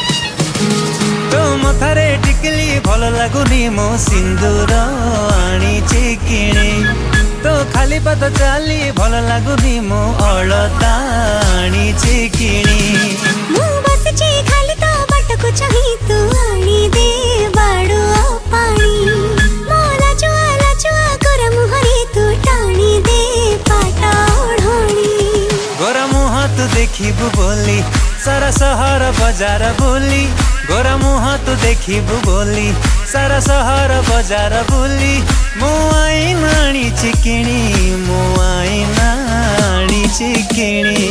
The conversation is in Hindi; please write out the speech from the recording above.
तो मथारे टिकली भल लगुनी मो सिंदूर आनीची किणी तो खाली पाद चाली भल लगुनी मो अलता आनीची किणी मु बसची खाली तो बाटको चाही तू आनी दे बाडू पानी मोला चुआ कर मुहरी तू टाणी दे पाटा ओढणी गोरा मुह तू देखिबु बोली सारा सहर बजार बोली गोरा मुह तू देखिबु बोली सारा सहर बजार बोली मो आईना आनीची किणी मो आईना आनीची किणी।